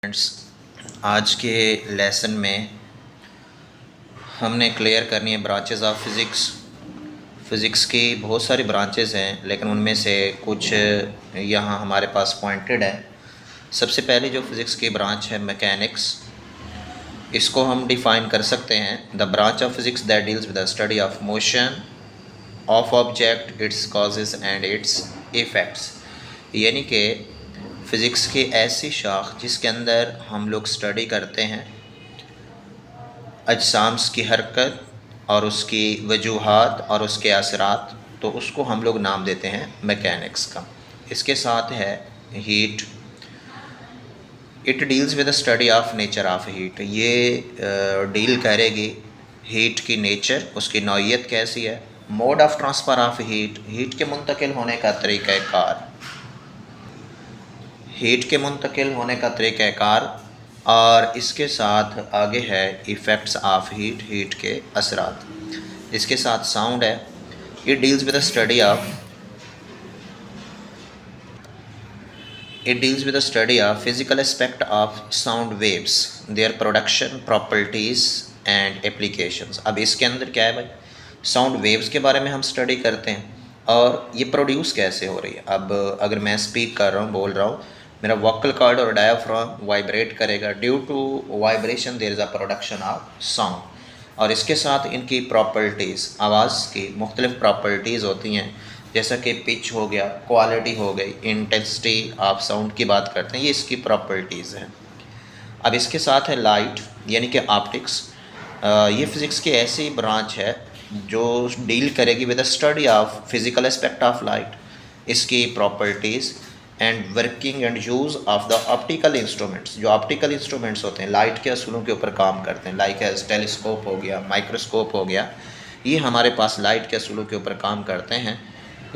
Friends, आज के lesson में हमने क्लियर करनी है ब्रांचेस ऑफ फ़िज़िक्स की बहुत सारी ब्रांचेस हैं, लेकिन उनमें से कुछ यहाँ हमारे पास पॉइंटेड है। सबसे पहले जो फ़िज़िक्स की ब्रांच है मैकेनिक्स, इसको हम डिफ़ाइन कर सकते हैं the branch of physics that deals with the study of motion of object, it's causes and it's effects. यानी कि फ़िज़िक्स की ऐसी शाख जिसके अंदर हम लोग स्टडी करते हैं अजसाम्स की हरकत और उसकी वजूहात और उसके असरात, तो उसको हम लोग नाम देते हैं मैकेनिक्स का। इसके साथ है heat, it deals with the study of nature of heat. ये डील करेगी हीट की नेचर, उसकी नौइयत कैसी है, mode of transfer of heat के मुंतकिल होने का तरीक़ाकार, हीट के मुंतकिल होने का तरीक़ाकार, और इसके साथ आगे है इफ़ेक्ट्स ऑफ हीट के असरात। इसके साथ साउंड है, it deals with the study of physical aspect of sound waves, their production, properties and applications. अब इसके अंदर क्या है भाई, साउंड वेव्स के बारे में हम स्टडी करते हैं और ये प्रोड्यूस कैसे हो रही है। अब अगर मैं स्पीक कर रहा हूँ, बोल रहा हूँ, मेरा वोकल कॉर्ड और डायाफ्राम वाइब्रेट करेगा, due to vibration there is a production of sound. और इसके साथ इनकी प्रॉपर्टीज़, आवाज़ की मुख्तलिफ प्रॉपर्टीज़ होती हैं, जैसा कि पिच हो गया, क्वालिटी हो गई, इंटेंसिटी ऑफ साउंड की बात करते हैं, ये इसकी प्रॉपर्टीज़ हैं। अब इसके साथ है लाइट, यानी कि ऑप्टिक्स। ये फ़िज़िक्स की ऐसी ब्रांच है जो डील करेगी with the study of physical aspect of light, इसकी properties and working and use of the optical instruments. जो ऑप्टिकल इंस्ट्रूमेंट्स होते हैं लाइट के असूलों के ऊपर काम करते हैं, लाइक एज टेलीस्कोप हो गया, माइक्रोस्कोप हो गया, ये हमारे पास लाइट के असूलों के ऊपर काम करते हैं,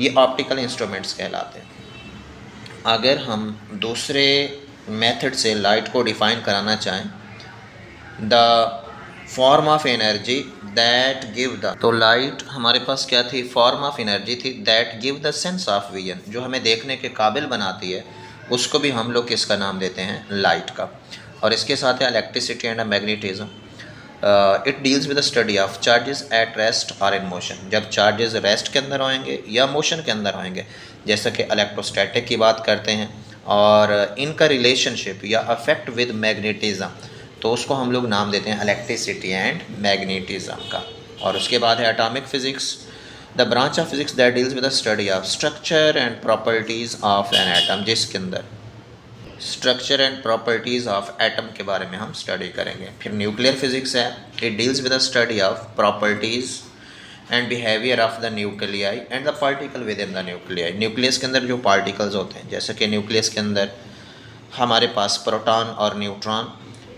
ये ऑप्टिकल इंस्ट्रूमेंट्स कहलाते हैं। अगर हम दूसरे मेथड से लाइट को डिफ़ाइन कराना चाहें, the form of energy that give the, तो लाइट हमारे पास क्या थी, फॉर्म ऑफ एनर्जी थी that give the sense of vision, जो हमें देखने के काबिल बनाती है, उसको भी हम लोग किसका नाम देते हैं, लाइट का। और इसके साथ है electricity and magnetism. It deals with the study of charges at rest और इन मोशन। जब चार्जेस रेस्ट के अंदर होंगे या मोशन के अंदर होंगे, जैसा कि इलेक्ट्रोस्टैटिक की बात करते हैं, और इनका रिलेशनशिप या अफेक्ट विद मैग्नेटिज्म, तो उसको हम लोग नाम देते हैं इलेक्ट्रिसिटी एंड मैग्नेटिज्म का। और उसके बाद है atomic physics, the branch of physics that deals with the study of structure and properties of an atom, जिसके अंदर structure and properties of atom के बारे में हम स्टडी करेंगे। फिर न्यूक्लियर फिज़िक्स है, it deals with the study of properties and behaviour of the nuclei and the particle with in the nuclei. Nucleus के अंदर जो पार्टिकल्स होते हैं, जैसे कि न्यूक्लियस के अंदर हमारे पास प्रोटॉन और न्यूट्रॉन,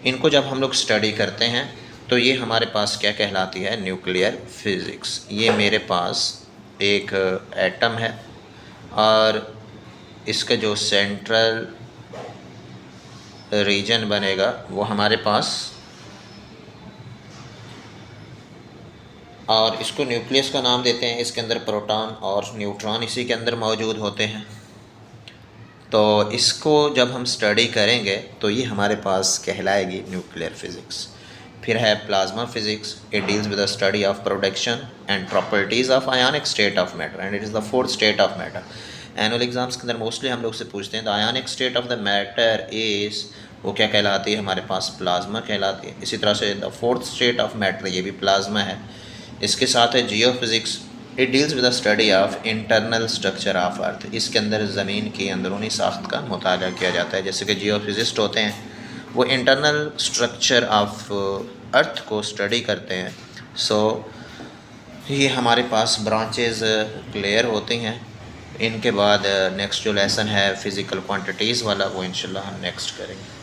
इनको जब हम लोग स्टडी करते हैं तो ये हमारे पास क्या कहलाती है, न्यूक्लियर फ़िज़िक्स। ये मेरे पास एक एटम है और इसका जो सेंट्रल रीजन बनेगा वो हमारे पास, और इसको न्यूक्लियस का नाम देते हैं। इसके अंदर प्रोटॉन और न्यूट्रॉन इसी के अंदर मौजूद होते हैं। तो इसको जब हम स्टडी करेंगे तो ये हमारे पास कहलाएगी न्यूक्लियर फ़िज़िक्स। फिर है plasma physics, it deals with the study of production and properties of ionic state of matter and it is the fourth state of matter. Annual exams के अंदर मोस्टली हम लोग से पूछते हैं the ionic state of the matter is, वो क्या कहलाती है, हमारे पास प्लाज्मा कहलाती है। इसी तरह से the fourth state of matter, ये भी प्लाज्मा है। इसके साथ है geophysics, it deals with the study of internal structure of earth. इसके अंदर ज़मीन की अंदरूनी साख्त का मुताला किया जाता है। जैसे कि जियोफिज़िस्ट होते हैं वो इंटरनल स्ट्रक्चर ऑफ अर्थ को स्टडी करते हैं। सो ये हमारे पास ब्रांचेस क्लियर होती हैं। इनके बाद नेक्स्ट जो लेसन है फ़िज़िकल क्वांटिटीज़ वाला, वो इंशाल्लाह हम नेक्स्ट करेंगे।